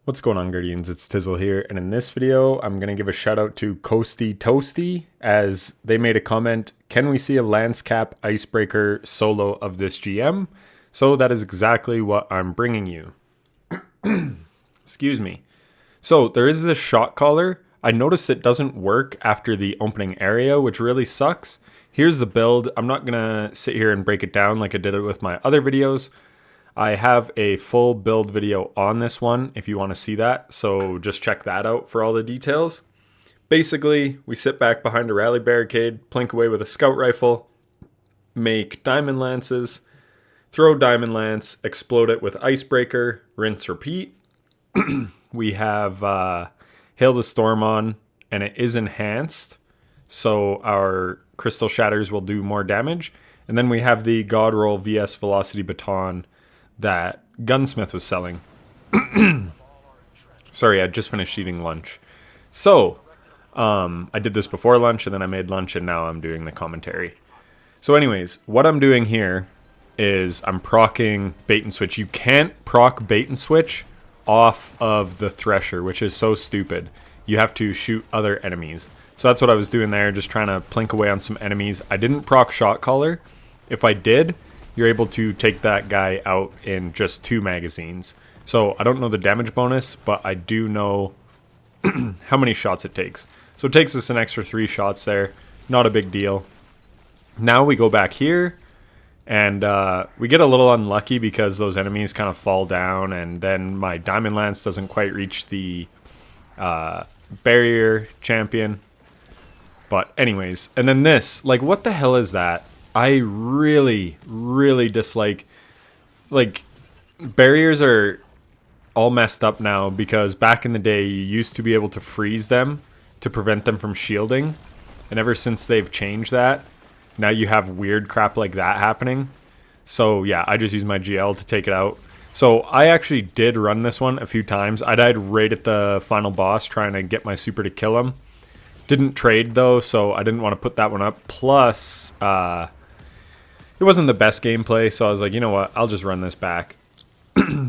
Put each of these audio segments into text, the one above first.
What's going on, Guardians? It's Tizzle here, and in this video, I'm going to give a shout out to Coasty Toasty as they made a comment, can we see a Lancecap Icebreaker solo of this GM? So that is exactly what I'm bringing you. Excuse me. So there is this shot caller. I noticed it doesn't work after the opening area, which really sucks. Here's the build. I'm not going to sit here and break it down like I did it with my other videos. I have a full build video on this one if you want to see that, so just check that out for all the details. Basically, we sit back behind a rally barricade, plink away with a scout rifle, make diamond lances, throw diamond lance, explode it with icebreaker, rinse, repeat. We have Hail the Storm on, and it is enhanced, so our crystal shatters will do more damage. And then we have the God Roll VS Velocity Baton that Gunsmith was selling. Sorry, I just finished eating lunch. So, I did this before lunch, and then I made lunch, and now I'm doing the commentary. So anyways, what I'm doing here is I'm proccing bait and switch. You can't proc bait and switch off of the Thresher, which is so stupid. You have to shoot other enemies. So that's what I was doing there, just trying to plink away on some enemies. I didn't proc Shot Caller. If I did, you're able to take that guy out in just 2 magazines. So I don't know the damage bonus, but I do know how many shots it takes. So it takes us an extra 3 shots there. Not a big deal. Now we go back here, and we get a little unlucky because those enemies kind of fall down, and then my Diamond Lance doesn't quite reach the barrier champion. But anyways, and then this, like, what the hell is that? I really dislike, like, barriers are all messed up now because back in the day you used to be able to freeze them to prevent them from shielding, and ever since they've changed that, now you have weird crap like that happening. So yeah, I just use my GL to take it out. So I actually did run this one a few times. I died right at the final boss trying to get my super to kill him. Didn't trade though, so I didn't want to put that one up. Plus, it wasn't the best gameplay, so I was like, you know what, I'll just run this back.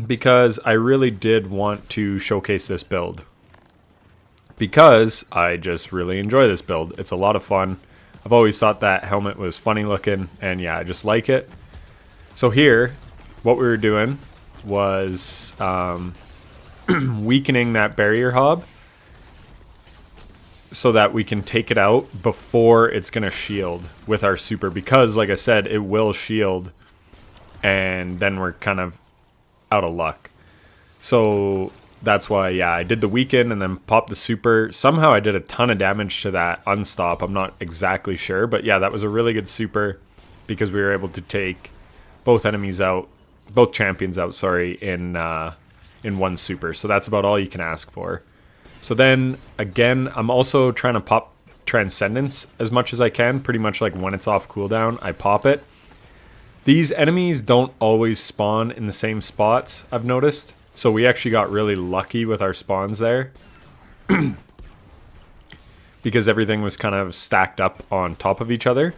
Because I really did want to showcase this build. Because I just really enjoy this build. It's a lot of fun. I've always thought that helmet was funny looking, and yeah, I just like it. So here, what we were doing was weakening that barrier hob so that we can take it out before it's going to shield with our super. Because, like I said, it will shield, and then we're kind of out of luck. So that's why, yeah, I did the weaken and then popped the super. Somehow I did a ton of damage to that unstop. I'm not exactly sure, but yeah, that was a really good super because we were able to take both enemies out, both champions out, sorry, in one super. So that's about all you can ask for. So then, again, I'm also trying to pop Transcendence as much as I can. Pretty much like when it's off cooldown, I pop it. These enemies don't always spawn in the same spots, I've noticed. So we actually got really lucky with our spawns there. Because everything was kind of stacked up on top of each other.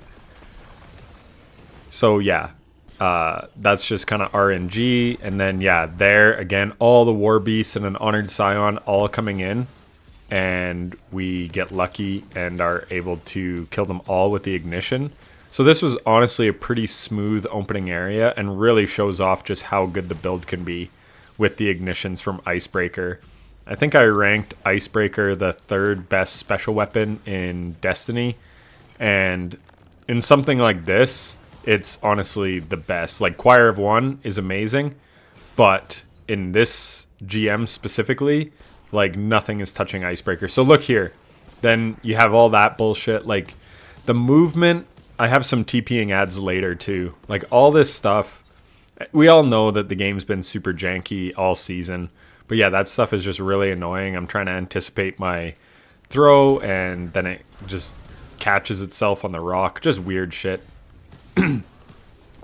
So yeah, that's just kind of RNG. And then yeah, there again, all the War Beasts and an Honored Scion all coming in. And we get lucky and are able to kill them all with the ignition. So this was honestly a pretty smooth opening area and really shows off just how good the build can be with the ignitions from Icebreaker. I think I ranked Icebreaker the 3rd best special weapon in Destiny. And in something like this, it's honestly the best. Like, Choir of One is amazing, but in this GM specifically, like, nothing is touching Icebreaker. So look here. Then you have all that bullshit. Like, the movement, I have some TPing ads later too. Like, all this stuff, we all know that the game's been super janky all season. But yeah, that stuff is just really annoying. I'm trying to anticipate my throw, and then it just catches itself on the rock. Just weird shit. But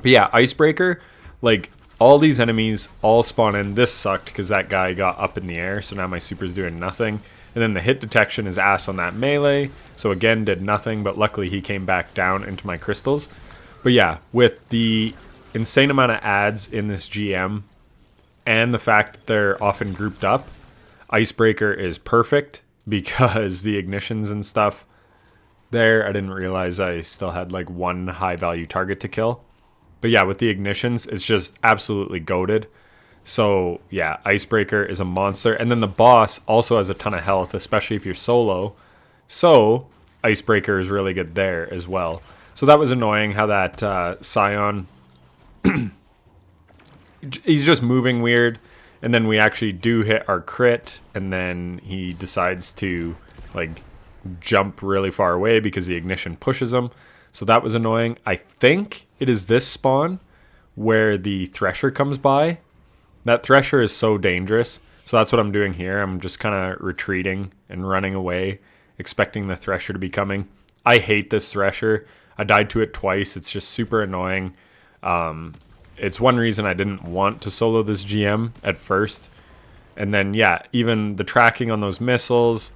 yeah, Icebreaker, like, all these enemies all spawn in. This sucked because that guy got up in the air, so now my super's doing nothing. And then the hit detection is ass on that melee, so again, did nothing, but luckily he came back down into my crystals. But yeah, with the insane amount of ads in this GM, and the fact that they're often grouped up, Icebreaker is perfect because the ignitions and stuff there, I didn't realize I still had like one high value target to kill. But yeah, with the ignitions, it's just absolutely goated. So yeah, Icebreaker is a monster. And then the boss also has a ton of health, especially if you're solo. So Icebreaker is really good there as well. So that was annoying how that Scion, he's just moving weird. And then we actually do hit our crit. And then he decides to like jump really far away because the ignition pushes him. So that was annoying. I think it is this spawn where the Thresher comes by. That Thresher is so dangerous. So that's what I'm doing here. I'm just kind of retreating and running away, expecting the Thresher to be coming. I hate this Thresher. I died to it twice. It's just super annoying. It's one reason I didn't want to solo this GM at first. And then, yeah, even the tracking on those missiles,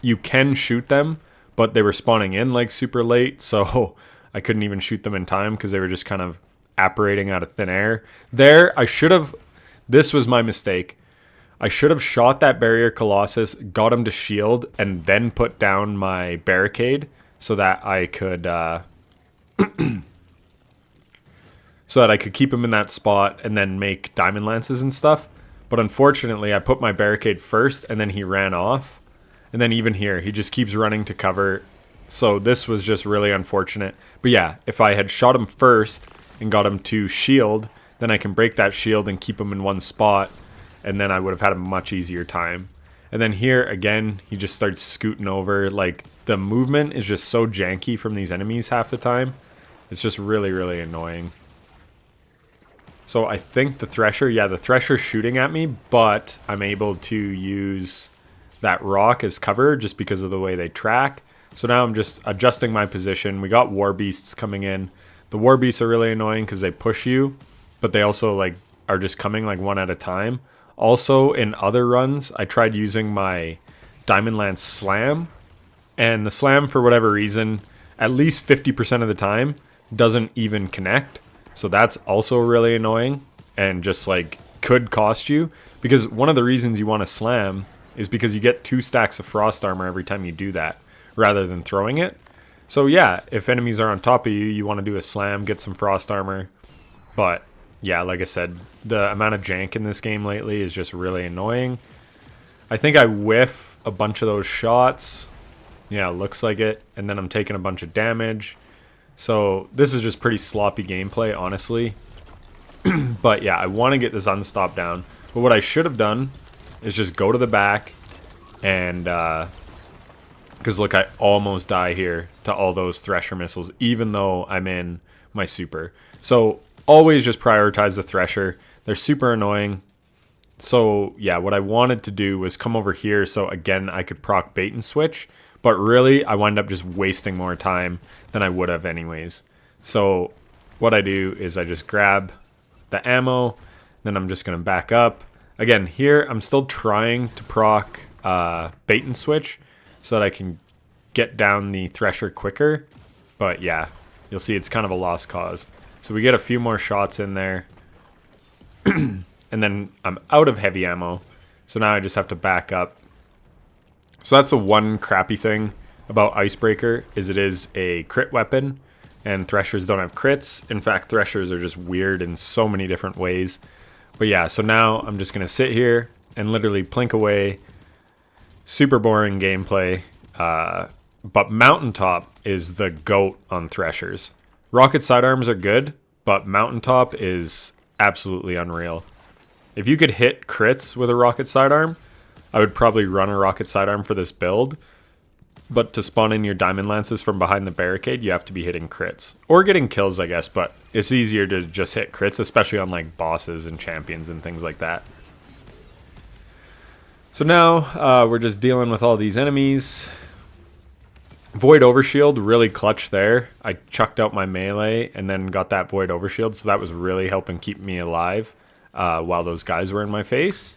you can shoot them, but they were spawning in like super late, so I couldn't even shoot them in time because they were just kind of apparating out of thin air. This was my mistake. I should have shot that Barrier Colossus, got him to shield, and then put down my barricade so that I could keep him in that spot and then make diamond lances and stuff. But unfortunately, I put my barricade first, and then he ran off. And then even here, he just keeps running to cover. So this was just really unfortunate. But yeah, if I had shot him first and got him to shield, then I can break that shield and keep him in one spot. And then I would have had a much easier time. And then here, again, he just starts scooting over. Like, the movement is just so janky from these enemies half the time. It's just really, really annoying. So I think the Thresher's shooting at me, but I'm able to use that rock as cover just because of the way they track. So now I'm just adjusting my position. We got war beasts coming in. The war beasts are really annoying because they push you, but they also like are just coming like one at a time. Also in other runs, I tried using my Diamond Lance Slam, and the Slam, for whatever reason, at least 50% of the time doesn't even connect. So that's also really annoying and just like could cost you, because one of the reasons you want to slam is because you get 2 stacks of frost armor every time you do that, rather than throwing it. So yeah, if enemies are on top of you, you want to do a slam, get some frost armor. But yeah, like I said, the amount of jank in this game lately is just really annoying. I think I whiff a bunch of those shots. Yeah, looks like it. And then I'm taking a bunch of damage. So this is just pretty sloppy gameplay, honestly. But yeah, I want to get this unstop down. But what I should have done is just go to the back and because look, I almost die here to all those Thresher missiles, even though I'm in my super. So always just prioritize the Thresher. They're super annoying. So yeah, what I wanted to do was come over here so again I could proc bait and switch, but really I wind up just wasting more time than I would have anyways. So what I do is I just grab the ammo, then I'm just going to back up. Again, here I'm still trying to proc bait and switch so that I can get down the Thresher quicker. But yeah, you'll see it's kind of a lost cause. So we get a few more shots in there. And then I'm out of heavy ammo. So now I just have to back up. So that's the one crappy thing about Icebreaker, is it is a crit weapon. And Threshers don't have crits. In fact, Threshers are just weird in so many different ways. But yeah, so now I'm just going to sit here and literally plink away. Super boring gameplay. But Mountaintop is the GOAT on Threshers. Rocket sidearms are good, but Mountaintop is absolutely unreal. If you could hit crits with a rocket sidearm, I would probably run a rocket sidearm for this build. But to spawn in your diamond lances from behind the barricade, you have to be hitting crits. Or getting kills, I guess, but it's easier to just hit crits, especially on like bosses and champions and things like that. So now we're just dealing with all these enemies. Void Overshield, really clutch there. I chucked out my melee and then got that Void Overshield, so that was really helping keep me alive while those guys were in my face.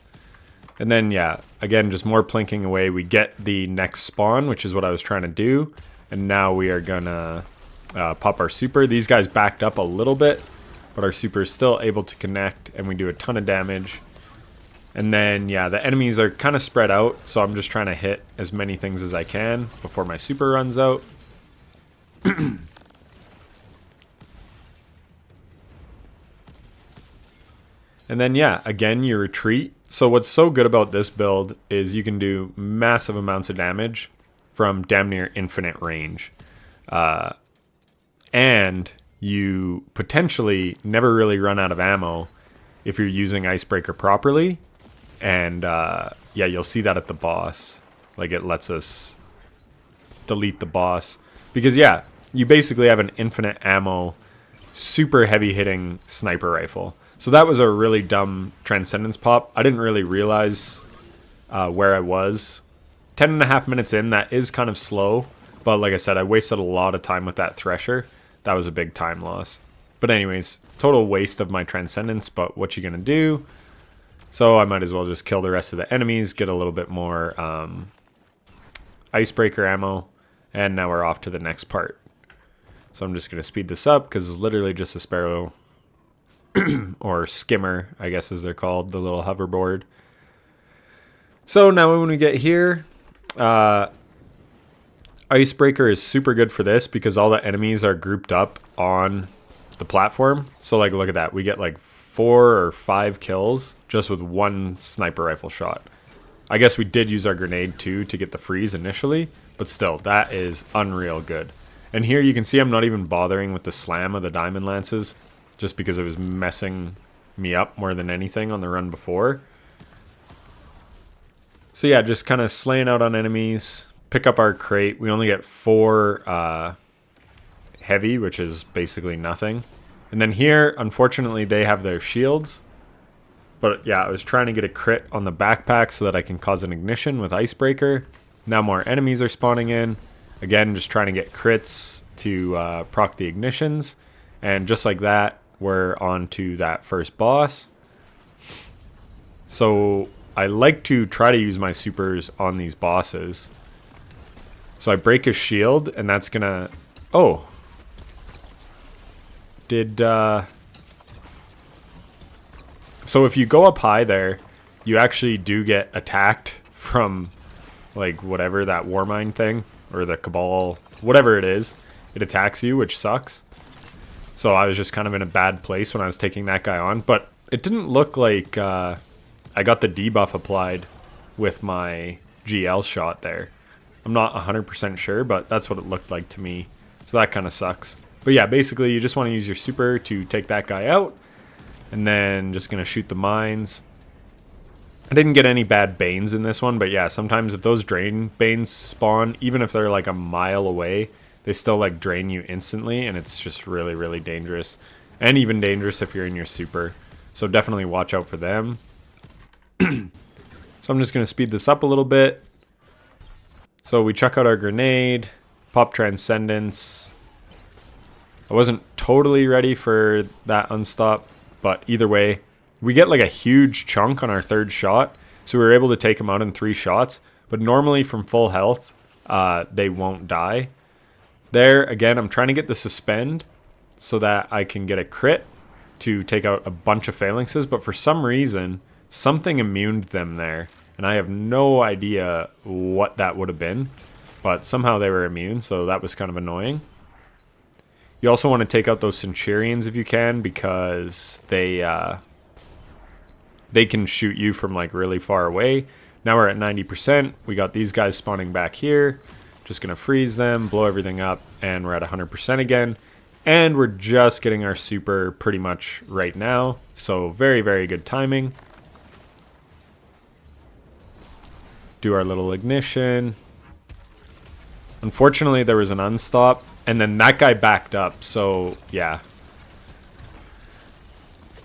And then, yeah, again, just more plinking away. We get the next spawn, which is what I was trying to do. And now we are going to pop our super. These guys backed up a little bit, but our super is still able to connect, and we do a ton of damage. And then, yeah, the enemies are kind of spread out, so I'm just trying to hit as many things as I can before my super runs out. And then, yeah, again, you retreat. So what's so good about this build is you can do massive amounts of damage from damn near infinite range. And you potentially never really run out of ammo if you're using Icebreaker properly. And yeah, you'll see that at the boss. Like, it lets us delete the boss. Because, yeah, you basically have an infinite ammo, super heavy hitting sniper rifle. So that was a really dumb Transcendence pop. I didn't really realize where I was. 10.5 minutes in, that is kind of slow. But like I said, I wasted a lot of time with that Thresher. That was a big time loss. But anyways, total waste of my Transcendence, but what you gonna do? So I might as well just kill the rest of the enemies, get a little bit more Icebreaker ammo, and now we're off to the next part. So I'm just gonna speed this up because it's literally just a Sparrow or skimmer, I guess as they're called, the little hoverboard. So now when we get here, Icebreaker is super good for this because all the enemies are grouped up on the platform. So like, look at that. We get like 4 or 5 kills just with one sniper rifle shot. I guess we did use our grenade too to get the freeze initially, but still, that is unreal good. And here you can see I'm not even bothering with the slam of the diamond lances, just because it was messing me up more than anything on the run before. So yeah, just kind of slaying out on enemies. Pick up our crate. We only get 4 heavy, which is basically nothing. And then here, unfortunately, they have their shields. But yeah, I was trying to get a crit on the backpack so that I can cause an ignition with Icebreaker. Now more enemies are spawning in. Again, just trying to get crits to proc the ignitions. And just like that, we're on to that first boss. So I like to try to use my supers on these bosses. So I break his shield, and that's gonna... Oh. So if you go up high there, you actually do get attacked from, like, whatever, that Warmind thing, or the Cabal, whatever it is. It attacks you, which sucks. So I was just kind of in a bad place when I was taking that guy on. But it didn't look like I got the debuff applied with my GL shot there. I'm not 100% sure, but that's what it looked like to me. So that kind of sucks. But yeah, basically you just want to use your super to take that guy out. And then just going to shoot the mines. I didn't get any bad Banes in this one, but yeah, sometimes if those Drain Banes spawn, even if they're like a mile away, they still like drain you instantly, and it's just really, really dangerous. And even dangerous if you're in your super. So definitely watch out for them. So I'm just going to speed this up a little bit. So we chuck out our grenade, pop Transcendence. I wasn't totally ready for that unstop, but either way, we get like a huge chunk on our third shot. So we were able to take them out in 3 shots. But normally from full health, they won't die. There, again, I'm trying to get the suspend so that I can get a crit to take out a bunch of phalanxes, but for some reason, something immuned them there, and I have no idea what that would have been, but somehow they were immune, so that was kind of annoying. You also want to take out those Centurions if you can, because they can shoot you from like really far away. Now we're at 90%. We got these guys spawning back here. Just going to freeze them, blow everything up, and we're at 100% again. And we're just getting our super pretty much right now. So very, very good timing. Do our little ignition. Unfortunately, there was an unstop, and then that guy backed up. So, yeah.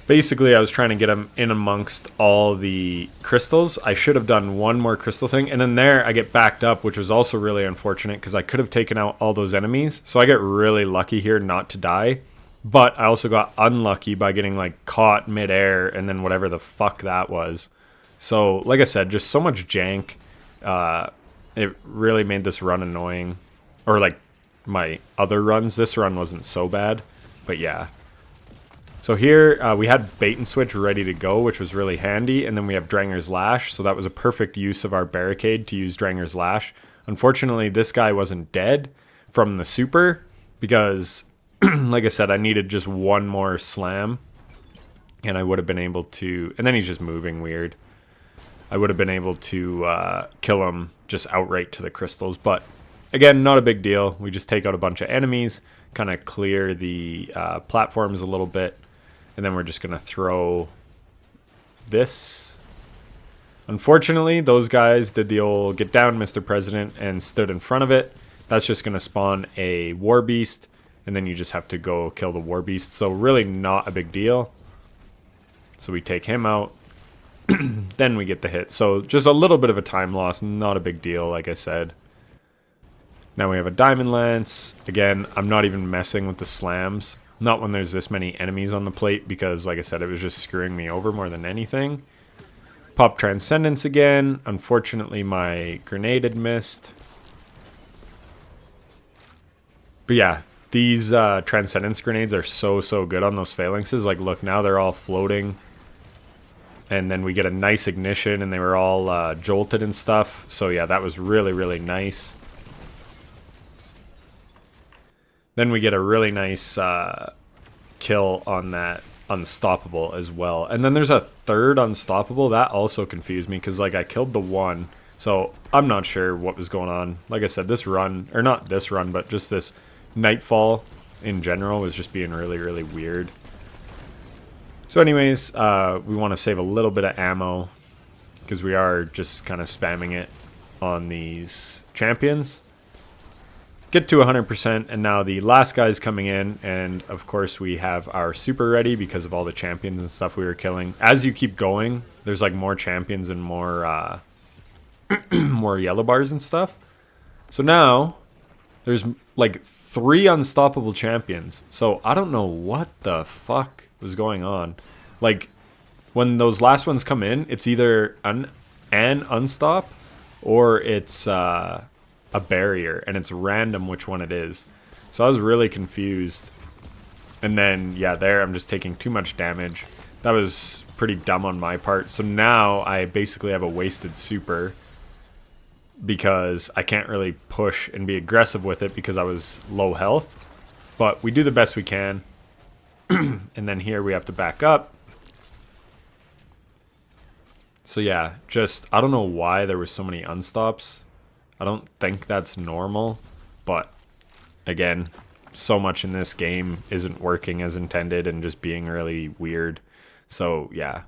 Basically, I was trying to get him in amongst all the crystals. I should have done one more crystal thing. And then there, I get backed up, which was also really unfortunate because I could have taken out all those enemies. So I get really lucky here not to die. But I also got unlucky by getting, like, caught midair and then whatever the fuck that was. So, like I said, just so much jank. It really made this run annoying. Or, like, my other runs. This run wasn't so bad. But, yeah. So here we had bait and switch ready to go, which was really handy. And then we have Dranger's Lash. So that was a perfect use of our barricade to use Dranger's Lash. Unfortunately, this guy wasn't dead from the super because, like I said, I needed just one more slam. And I would have been able to... And then he's just moving weird. I would have been able to kill him just outright to the crystals. But again, not a big deal. We just take out a bunch of enemies, kind of clear the platforms a little bit. And then we're just going to throw this. Unfortunately, those guys did the old get down, Mr. President, and stood in front of it. That's just going to spawn a War Beast. And then you just have to go kill the War Beast. So really not a big deal. So we take him out. Then we get the hit. So just a little bit of a time loss. Not a big deal, like I said. Now we have a Diamond Lance. Again, I'm not even messing with the slams. Not when there's this many enemies on the plate because, like I said, it was just screwing me over more than anything. Pop Transcendence again. Unfortunately, my grenade had missed. But yeah, these Transcendence grenades are so good on those phalanxes. Like, look, now they're all floating. And then we get a nice ignition, and they were all jolted and stuff. So yeah, that was really nice. Then we get a really nice kill on that Unstoppable as well. And then there's a third Unstoppable. That also confused me because, like, I killed the one. So I'm not sure what was going on. Like I said, this run, or not this run, but just this Nightfall in general was just being really weird. So anyways, we want to save a little bit of ammo because we are just kind of spamming it on these champions. Get to 100%, and now the last guy's coming in, and of course we have our super ready because of all the champions and stuff we were killing. As you keep going, there's like more champions and more more yellow bars and stuff. So now there's like 3 unstoppable champions. So I don't know what the fuck was going on. Like, when those last ones come in, it's either an unstop or it's a barrier, and it's random which one it is. So I was really confused. And then, yeah, there I'm just taking too much damage. That was pretty dumb on my part. So now I basically have a wasted super because I can't really push and be aggressive with it because I was low health. But we do the best we can. And then here we have to back up. So yeah, just, I don't know why there were so many unstops. I don't think that's normal, but again, so much in this game isn't working as intended and just being really weird. So yeah,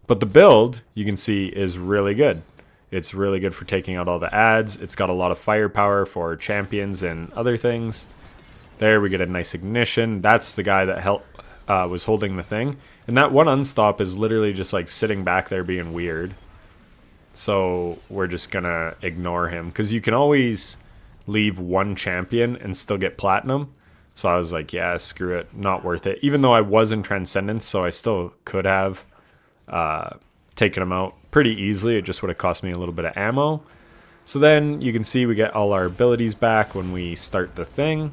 but the build you can see is really good. It's really good for taking out all the ads. It's got a lot of firepower for champions and other things. There we get a nice ignition. That's the guy that was holding the thing, and that one unstop is literally just like sitting back there being weird. So we're just gonna ignore him because you can always leave one champion and still get platinum. So I was like, yeah, screw it, not worth it. Even though I was in Transcendence, so I still could have taken him out pretty easily. It just would have cost me a little bit of ammo. So then you can see we get all our abilities back when we start the thing.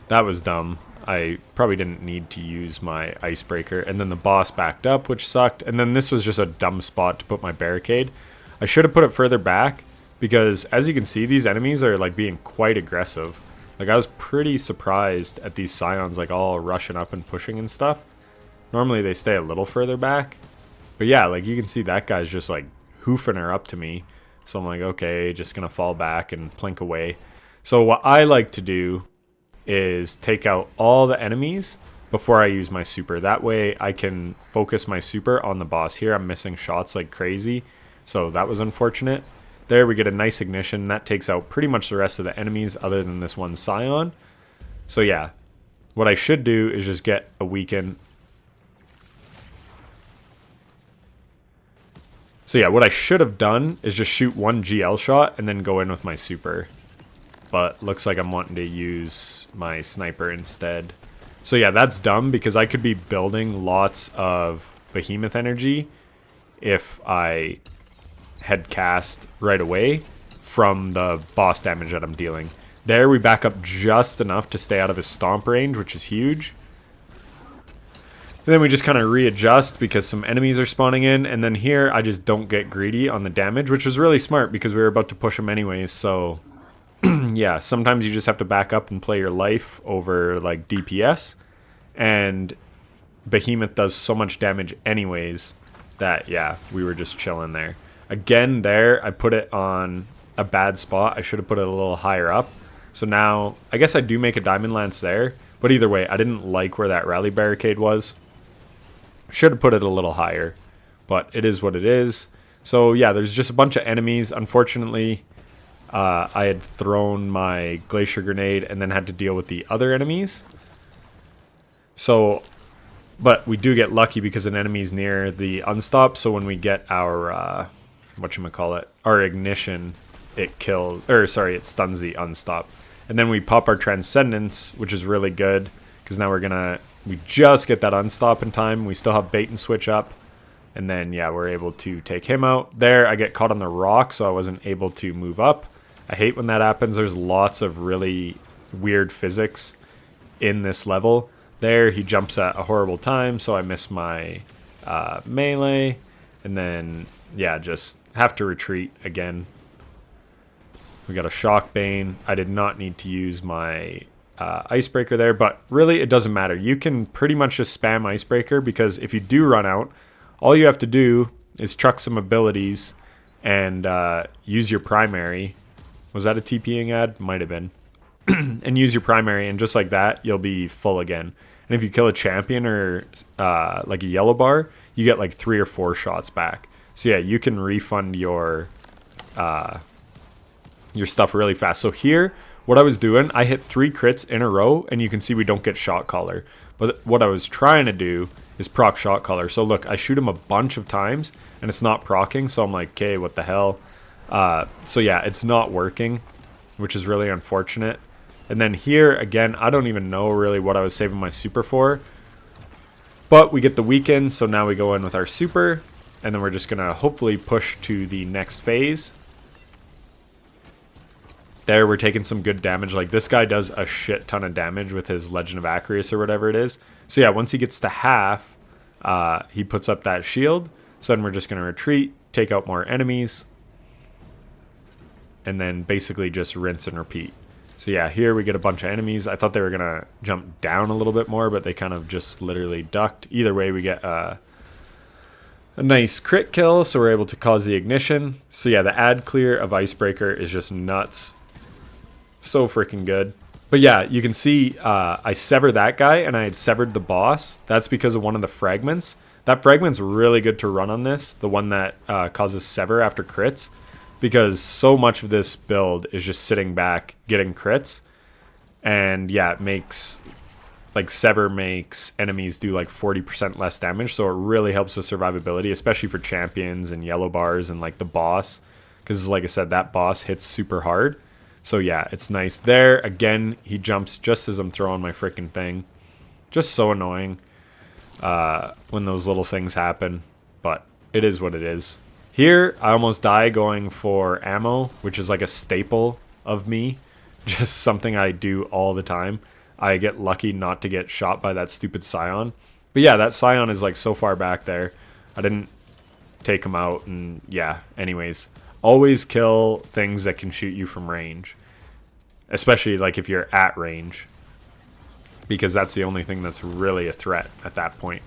That was dumb. I probably didn't need to use my Icebreaker. And then the boss backed up, which sucked. And then this was just a dumb spot to put my barricade. I should have put it further back because, as you can see, these enemies are like being quite aggressive. Like, I was pretty surprised at these Scions like all rushing up and pushing and stuff. Normally they stay a little further back. But yeah, like you can see that guy's just like hoofing her up to me. So I'm like, okay, just gonna fall back and plink away. So what I like to do is take out all the enemies before I use my super. That way I can focus my super on the boss. Here I'm missing shots like crazy, so that was unfortunate. There we get a nice ignition. That takes out pretty much the rest of the enemies other than this one Scion. So yeah, what I should do is just get a weaken. So yeah, what I should have done is just shoot one GL shot and then go in with my super. But looks like I'm wanting to use my sniper instead. So yeah, that's dumb because I could be building lots of Behemoth energy if I had cast right away from the boss damage that I'm dealing. There we back up just enough to stay out of his stomp range, which is huge. And then we just kind of readjust because some enemies are spawning in. And then here I just don't get greedy on the damage, which was really smart because we were about to push him anyways. So yeah, sometimes you just have to back up and play your life over like DPS. And Behemoth does so much damage anyways that, yeah, we were just chilling there. Again, there, I put it on a bad spot. I should have put it a little higher up. So now, I guess I do make a Diamond Lance there. But either way, I didn't like where that rally barricade was. Should have put it a little higher. But it is what it is. So yeah, there's just a bunch of enemies. Unfortunately, I had thrown my Glacier Grenade and then had to deal with the other enemies. So, but we do get lucky because an enemy's near the unstop. So when we get our, whatchamacallit, our ignition, it kills, or sorry, it stuns the unstop. And then we pop our Transcendence, which is really good because now we just get that unstop in time. We still have bait and switch up. And then, yeah, we're able to take him out. There, I get caught on the rock, so I wasn't able to move up. I hate when that happens. There's lots of really weird physics in this level. There, he jumps at a horrible time, so I miss my melee. And then, yeah, just have to retreat again. We got a Shock Bane. I did not need to use my Icebreaker there, but really it doesn't matter. You can pretty much just spam Icebreaker because if you do run out, all you have to do is chuck some abilities and use your primary. Was that a TPing ad? Might have been. And use your primary, and just like that, you'll be full again. And if you kill a champion or like a yellow bar, you get like 3 or 4 shots back. So yeah, you can refund your stuff really fast. So here, what I was doing, I hit 3 crits in a row, and you can see we don't get Shot Caller. But what I was trying to do is proc Shot Caller. So look, I shoot him a bunch of times, and it's not procking, so I'm like, okay, what the hell? So yeah, it's not working, which is really unfortunate. And then here, again, I don't even know really what I was saving my super for. But we get the weaken, so now we go in with our super, and then we're just going to hopefully push to the next phase. There, we're taking some good damage. Like, this guy does a shit ton of damage with his Legend of Acreus or whatever it is. So yeah, once he gets to half, he puts up that shield. So then we're just going to retreat, take out more enemies, and then basically just rinse and repeat. So yeah, here we get a bunch of enemies. I thought they were going to jump down a little bit more, but they kind of just literally ducked. Either way, we get a nice crit kill, so we're able to cause the ignition. So yeah, the ad clear of Icebreaker is just nuts. So freaking good. But yeah, you can see I sever that guy, and I had severed the boss. That's because of one of the fragments. That fragment's really good to run on this, the one that causes sever after crits, because so much of this build is just sitting back, getting crits. And yeah, it makes, like, sever makes enemies do like 40% less damage, so it really helps with survivability, especially for champions and yellow bars and like the boss, because like I said, that boss hits super hard. So yeah, it's nice. There, again, he jumps just as I'm throwing my freaking thing. Just so annoying when those little things happen, but it is what it is. Here, I almost die going for ammo, which is like a staple of me. Just something I do all the time. I get lucky not to get shot by that stupid Scion. But yeah, that Scion is like so far back there. I didn't take him out, and yeah, anyways. Always kill things that can shoot you from range. Especially like if you're at range. Because that's the only thing that's really a threat at that point.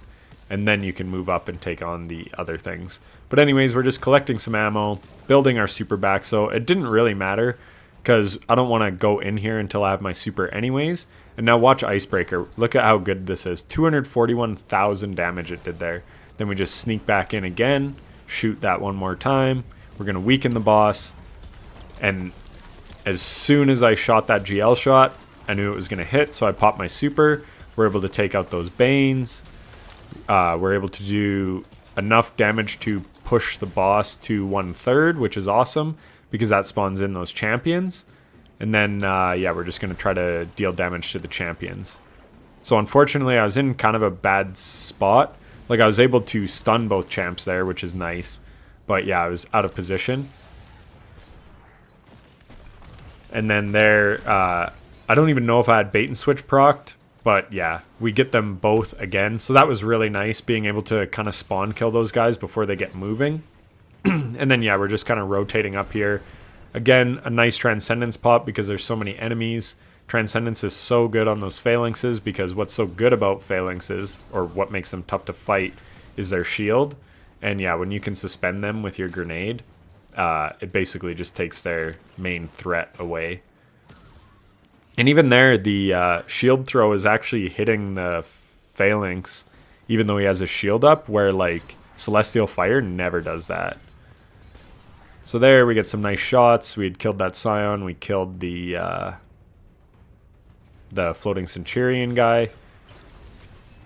And then you can move up and take on the other things. But anyways, we're just collecting some ammo, building our super back. So it didn't really matter, because I don't want to go in here until I have my super anyways. And now watch Icebreaker. Look at how good this is. 241,000 damage it did there. Then we just sneak back in again, shoot that one more time. We're going to weaken the boss. And as soon as I shot that GL shot, I knew it was going to hit, so I popped my super. We're able to take out those Banes. We're able to do enough damage to push the boss to 1/3, which is awesome, because that spawns in those champions. And then, yeah, we're just going to try to deal damage to the champions. So unfortunately, I was in kind of a bad spot. Like, I was able to stun both champs there, which is nice. But yeah, I was out of position. And then there, I don't even know if I had bait and switch procced, but yeah, we get them both again. So that was really nice, being able to kind of spawn kill those guys before they get moving. And then, yeah, we're just kind of rotating up here. Again, a nice Transcendence pop because there's so many enemies. Transcendence is so good on those phalanxes because what's so good about phalanxes, or what makes them tough to fight, is their shield. And yeah, when you can suspend them with your grenade, it basically just takes their main threat away. And even there, the shield throw is actually hitting the phalanx, even though he has his shield up, where like Celestial Fire never does that. So there we get some nice shots. We had killed that Scion. We killed the floating Centurion guy.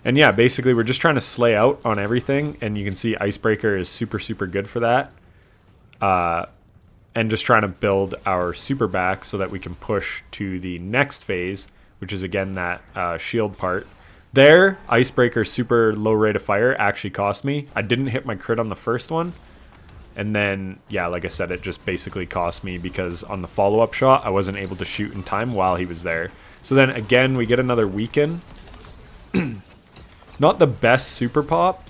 And yeah, basically we're just trying to slay out on everything. And you can see Icebreaker is super, super good for that. And just trying to build our super back so that we can push to the next phase, which is again that shield part. There, Icebreaker's super low rate of fire actually cost me. I didn't hit my crit on the first one. And then, yeah, like I said, it just basically cost me because on the follow-up shot, I wasn't able to shoot in time while he was there. So then, again, we get another weaken. Not the best super pop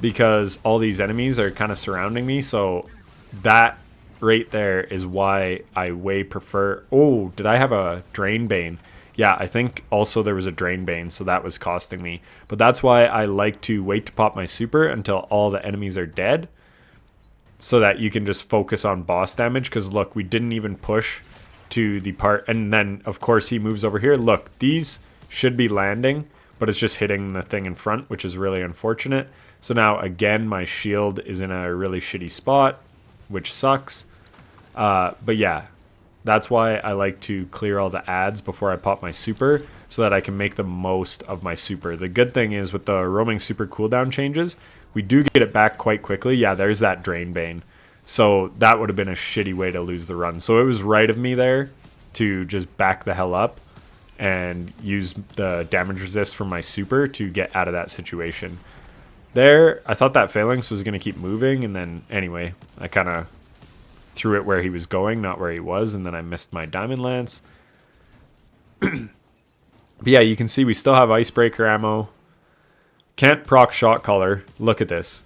because all these enemies are kind of surrounding me. So that right there is why I way prefer... Oh, did I have a Drain Bane? Yeah, I think also there was a Drain Bane, so that was costing me. But that's why I like to wait to pop my super until all the enemies are dead, so that you can just focus on boss damage. Because look, we didn't even push to the part, and then of course he moves over here. Look, these should be landing, but it's just hitting the thing in front, which is really unfortunate. So now again, my shield is in a really shitty spot, which sucks. But yeah, that's why I like to clear all the ads before I pop my super, so that I can make the most of my super. The good thing is with the roaming super cooldown changes, we do get it back quite quickly. Yeah, there's that Drain Bane. So that would have been a shitty way to lose the run. So it was right of me there to just back the hell up and use the damage resist from my super to get out of that situation. There, I thought that Phalanx was going to keep moving, and then anyway, I kind of threw it where he was going, not where he was, and then I missed my Diamond Lance. But yeah, you can see we still have Icebreaker ammo. Can't proc Shot Caller. Look at this.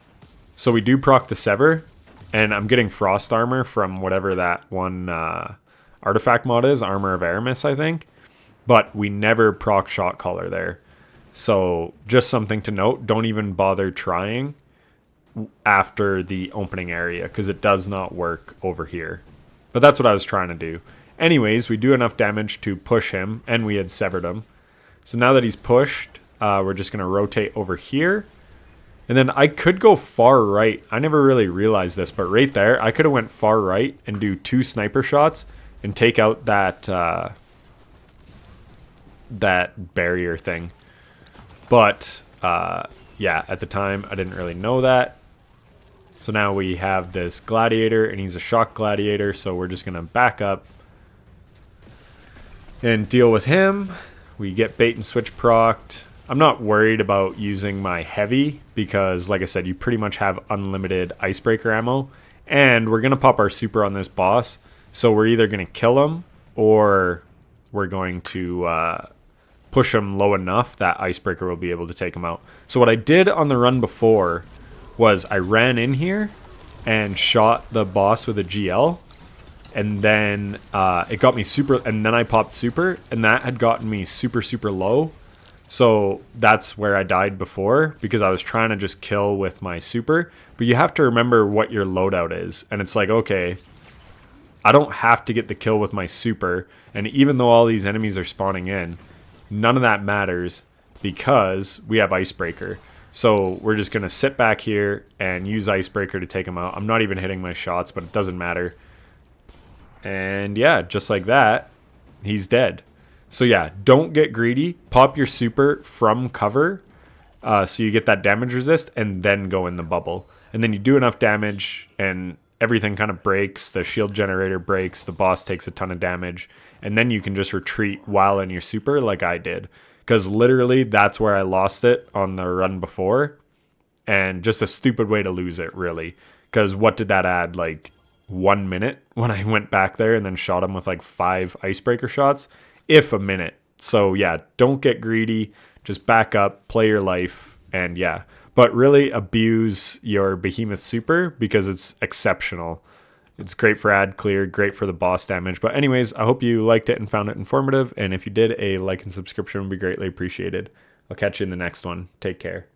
So we do proc the Sever, and I'm getting Frost Armor from whatever that one artifact mod is, Armor of Aramis, I think. But we never proc Shot Caller there. So just something to note, don't even bother trying after the opening area, because it does not work over here. But that's what I was trying to do. Anyways, we do enough damage to push him, and we had severed him. So now that he's pushed, we're just going to rotate over here. And then I could go far right. I never really realized this, but right there, I could have went far right and do 2 sniper shots and take out that that barrier thing. But yeah, at the time, I didn't really know that. So now we have this gladiator, and he's a shock gladiator, so we're just going to back up and deal with him. We get bait and switch procced. I'm not worried about using my heavy because, like I said, you pretty much have unlimited Icebreaker ammo. And we're going to pop our super on this boss. So we're either going to kill him or we're going to push him low enough that Icebreaker will be able to take him out. So what I did on the run before was I ran in here and shot the boss with a GL. And then it got me super, and then I popped super, and that had gotten me super, super low. So that's where I died before, because I was trying to just kill with my super. But you have to remember what your loadout is. And it's like, okay, I don't have to get the kill with my super. And even though all these enemies are spawning in, none of that matters because we have Icebreaker. So we're just going to sit back here and use Icebreaker to take him out. I'm not even hitting my shots, but it doesn't matter. And yeah, just like that, he's dead. So yeah, don't get greedy. Pop your super from cover so you get that damage resist, and then go in the bubble. And then you do enough damage and everything kind of breaks. The shield generator breaks. The boss takes a ton of damage. And then you can just retreat while in your super like I did. Because literally that's where I lost it on the run before. And just a stupid way to lose it, really. Because what did that add? Like 1 minute when I went back there and then shot him with like 5 icebreaker shots, if a minute. So yeah, don't get greedy. Just back up, play your life, and yeah. But really abuse your Behemoth Super because it's exceptional. It's great for ad clear, great for the boss damage. But anyways, I hope you liked it and found it informative. And if you did, a like and subscription would be greatly appreciated. I'll catch you in the next one. Take care.